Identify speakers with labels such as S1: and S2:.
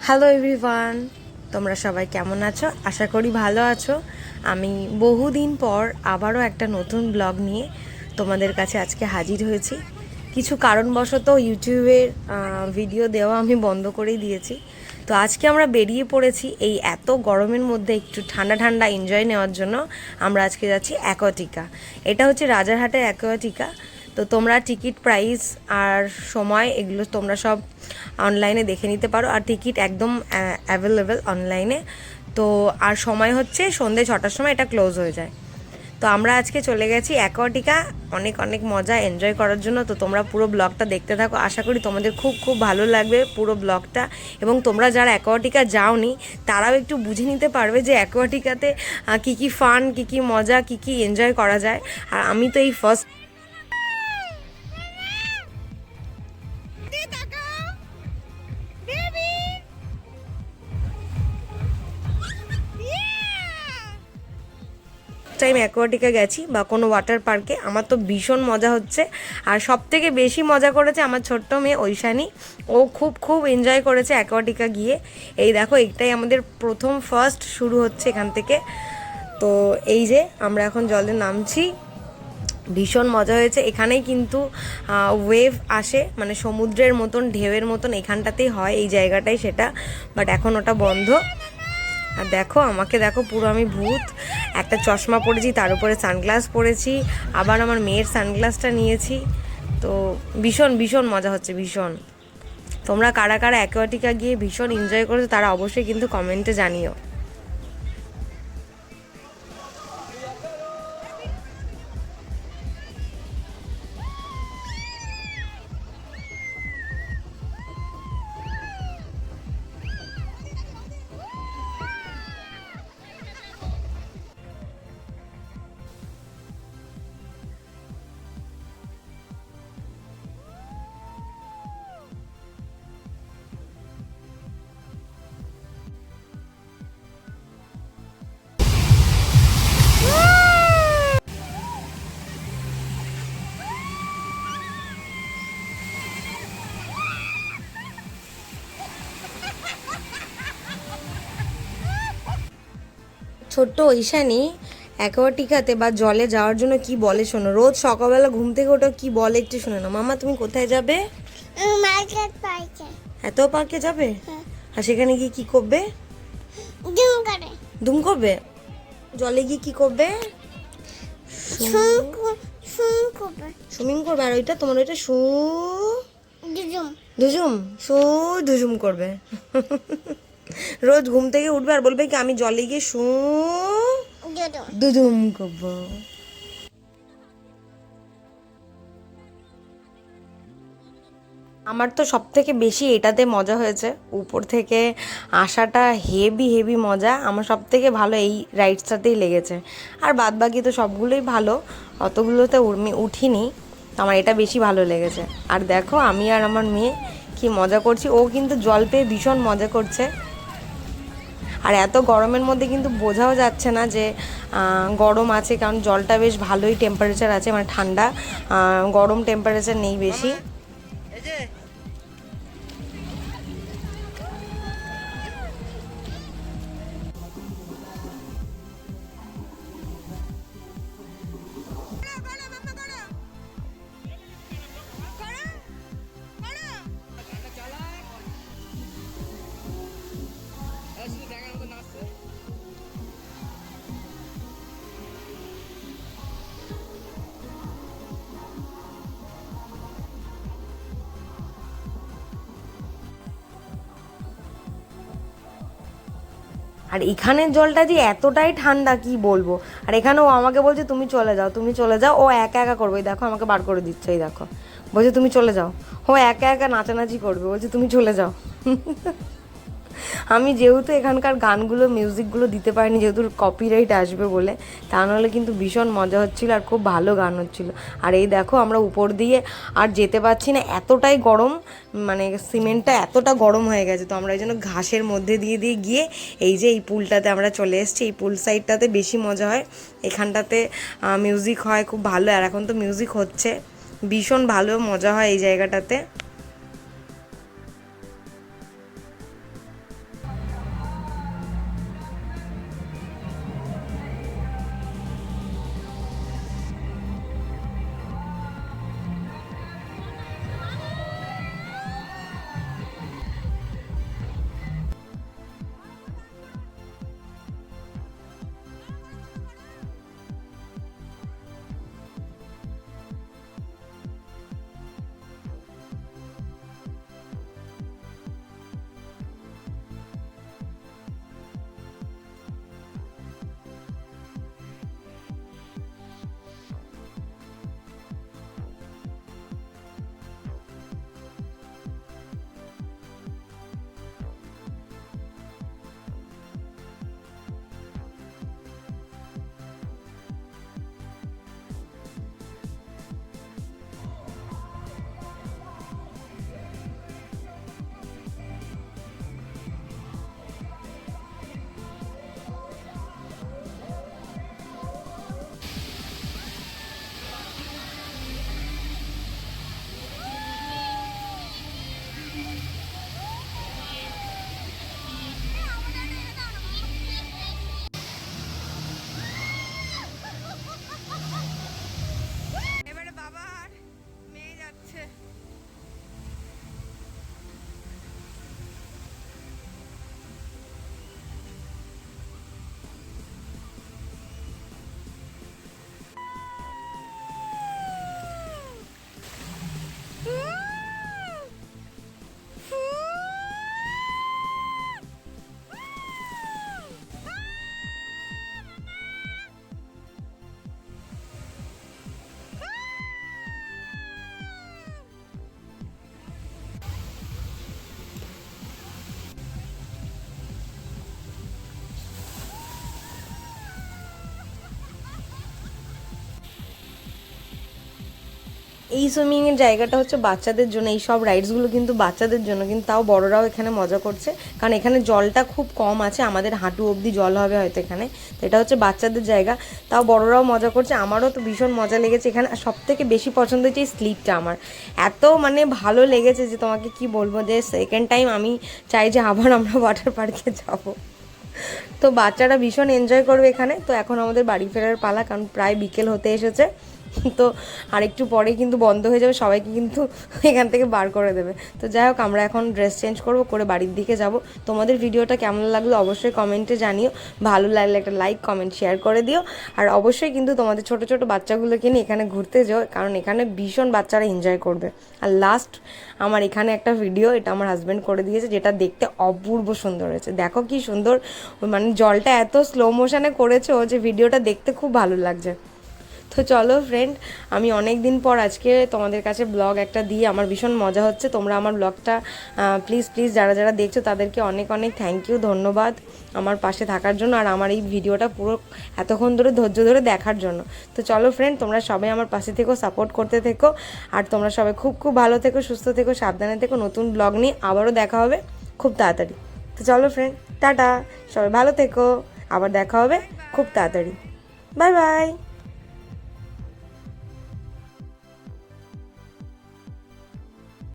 S1: Hello everyone, তোমরা সবাই কেমন আছো? আশা করি ভালো আছো। আমি বহুদিন পর আবারও একটা নতুন ব্লগ নিয়ে তোমাদের কাছে আজকে হাজির হয়েছি। কিছু কারণবশত ইউটিউবের ভিডিও দেওয়া আমি বন্ধ করেই দিয়েছি। তো আজকে আমরা বেরিয়ে পড়েছি এই এত গরমের মধ্যে একটু ঠান্ডা ঠান্ডা এনজয় নেওয়ার জন্য। আমরা আজকে যাচ্ছি অ্যাকোয়াটিকা। এটা হচ্ছে রাজারহাটের অ্যাকোয়াটিকা। তো তোমরা টিকিট প্রাইস আর সময় এগুলো তোমরা সব অনলাইনে দেখে নিতে পারো, আর টিকিট একদম অ্যাভেলেবেল অনলাইনে। তো আর সময় হচ্ছে সন্ধ্যে 6টার সময় এটা ক্লোজ হয়ে যায়। তো আমরা আজকে চলে গেছি অ্যাকোয়াটিকা অনেক অনেক মজা এনজয় করার জন্য। তো তোমরা পুরো ব্লগটা দেখতে থাকো, আশা করি তোমাদের খুব খুব ভালো লাগবে পুরো ব্লগটা। এবং তোমরা যারা অ্যাকোয়াটিকা যাওনি তারাও একটু বুঝে নিতে পারবে যে অ্যাকোয়াটিকাতে কী কী ফান, কী কী মজা, কী কী এনজয় করা যায়। আর আমি তো এই ফার্স্ট টাইম অ্যাকোয়াটিকা গেছি বা কোনো ওয়াটার পার্কে। আমার তো ভীষণ মজা হচ্ছে। আর সব থেকে বেশি মজা করেছে আমার ছোট্ট মেয়ে ঐশানী। ও খুব খুব এনজয় করেছে অ্যাকোয়াটিকা গিয়ে। এই দেখো, এটাই আমাদের প্রথম ফার্স্ট শুরু হচ্ছে এখান থেকে। তো এই যে আমরা এখন জলে নামছি, ভীষণ মজা হয়েছে। এখানেই কিন্তু ওয়েভ আসে, মানে সমুদ্রের মতন ঢেউয়ের মতন এখানটাতেই হয়, এই জায়গাটাই সেটা। বাট এখন ওটা বন্ধ। আর দেখো আমাকে, দেখো পুরো আমি ভূত। একটা চশমা পরেছি, তার উপরে সানগ্লাস পরেছি, আবার আমার মেয়ের সানগ্লাসটা নিয়েছি। তো ভীষণ ভীষণ মজা হচ্ছে, ভীষণ। তোমরা কারা কারা অ্যাকোয়াটিকা গিয়ে ভীষণ এনজয় করেছো তারা অবশ্যই কিন্তু কমেন্টে জানিও। ছোট্ট ঈশানী অ্যাকোয়াটিকাতে বা জলে যাওয়ার জন্য কি বলে শোনো। রোজ সকালবেলা ঘুম থেকে ওটা কি বলে একটু শোনো না। মামা তুমি কোথায় যাবে?
S2: মার্কেট পার্কে।
S1: এত পার্কে যাবে? আর সেখানে গিয়ে কি করবে?
S2: দুম করে
S1: দুম করবে? জলে গিয়ে কি করবে? সুইমিং করবে। আর ওইটা তোমার ওইটা
S2: দুজুম
S1: দুজুম দুজুম করবে। রোজ ঘুম থেকে উঠবে আর বলবে কি আমি জলে গিয়ে দুজুম করবো। আমার তো সব থেকে বেশি এটাতে মজা হয়েছে, উপর থেকে আসাটা হেভি হেভি মজা। আমার সব থেকে ভালো এই রাইডসটাতেই লেগেছে। আর বাদ বাকি তো সবগুলোই ভালো, অতগুলোতে উঠিনি। আমার এটা বেশি ভালো লেগেছে। আর দেখো আমি আর আমার মেয়ে কি মজা করছি। ও কিন্তু জল পেয়ে ভীষণ মজা করছে। আর এত গরমের মধ্যে কিন্তু বোঝাও যাচ্ছে না যে গরম আছে, কারণ জলটা বেশ ভালোই টেম্পারেচার আছে, মানে ঠান্ডা, গরম টেম্পারেচার নেই বেশি। আর এখানের জলটা যে এতটাই ঠান্ডা কি বলবো। আর এখানে ও আমাকে বলছে তুমি চলে যাও, তুমি চলে যাও। ও একা একা করবে, দেখো আমাকে বার করে দিচ্ছে, এই দেখো বলছে তুমি চলে যাও। ও একা একা নাচানাচি করবে, বলছে তুমি চলে যাও। আমি যেহেতু এখানকার গানগুলো মিউজিকগুলো দিতে পারিনি, যেহেতু কপিরাইট আসবে বলে, তা নাহলে কিন্তু ভীষণ মজা হচ্ছিলো আর খুব ভালো গান হচ্ছিলো। আর এই দেখো আমরা উপর দিয়ে আর যেতে পারছি না, এতটাই গরম, মানে সিমেন্টটা এতটা গরম হয়ে গেছে। তো আমরা এই জন্য ঘাসের মধ্যে দিয়ে দিয়ে গিয়ে এই যে এই পুলটাতে আমরা চলে এসেছি। এই পুল সাইডটাতে বেশি মজা হয়, এখানটাতে মিউজিক হয় খুব ভালো। আর এখন তো মিউজিক হচ্ছে, ভীষণ ভালো মজা হয় এই জায়গাটাতে। এই সুইমিংয়ের জায়গাটা হচ্ছে বাচ্চাদের জন্য, এই সব রাইডসগুলো কিন্তু বাচ্চাদের জন্য, কিন্তু তাও বড়রাও এখানে মজা করছে, কারণ এখানে জলটা খুব কম আছে, আমাদের হাঁটু অবধি জল হবে হয়তো এখানে। তো এটা হচ্ছে বাচ্চাদের জায়গা, তাও বড়রাও মজা করছে। আমারও তো ভীষণ মজা লেগেছে এখানে। সব থেকে বেশি পছন্দ হচ্ছে এই স্লিপটা আমার, এত মানে ভালো লেগেছে যে তোমাকে কি বলবো, যে সেকেন্ড টাইম আমি চাই যে আবার আমরা ওয়াটার পার্কে যাবো। তো বাচ্চারা ভীষণ এনজয় করবে এখানে। তো এখন আমাদের বাড়ি ফেরার পালা, কারণ প্রায় বিকেল হতে এসেছে। তো আরেকটু পরে কিন্তু বন্ধ হয়ে যাবে, সবাইকে কিন্তু এখান থেকে বার করে দেবে। তো যাই হোক, আমরা এখন ড্রেস চেঞ্জ করবো, করে বাড়ির দিকে যাব। তোমাদের ভিডিওটা কেমন লাগলো অবশ্যই কমেন্টে জানিও, ভালো লাগলে একটা লাইক কমেন্ট শেয়ার করে দিও। আর অবশ্যই কিন্তু তোমাদের ছোট ছোট বাচ্চাগুলোকে নিয়ে এখানে ঘুরতে যাও, কারণ এখানে ভীষণ বাচ্চারা এনজয় করবে। আর লাস্ট আমার এখানে একটা ভিডিও, এটা আমার হাজব্যান্ড করে দিয়েছে, যেটা দেখতে অপূর্ব সুন্দর হয়েছে। দেখো কি সুন্দর, মানে জলটা এত স্লো মোশনে করেছো যে ভিডিওটা দেখতে খুব ভালো লাগছে। তো চলো ফ্রেন্ড, আমি অনেক দিন পর আজকে তোমাদের কাছে ব্লগ একটা দিয়ে আমার ভীষণ মজা হচ্ছে। তোমরা আমার ব্লগটা প্লিজ যারা যারা দেখছো তাদেরকে অনেক অনেক থ্যাংক ইউ, ধন্যবাদ আমার পাশে থাকার জন্য, আর আমার এই ভিডিওটা পুরো এতক্ষণ ধরে ধৈর্য ধরে দেখার জন্য। তো চলো ফ্রেন্ড, তোমরা সবাই আমার পাশে থেকো, সাপোর্ট করতে থেকো, আর তোমরা সবাই খুব খুব ভালো থেকো, সুস্থ থেকো, সাবধানে থেকো। নতুন ব্লগ নিয়ে আবারও দেখা হবে খুব তাড়াতাড়ি। তো চলো ফ্রেন্ড, টাটা, সবাই ভালো থেকো, আবার দেখা হবে খুব তাড়াতাড়ি। Bye bye.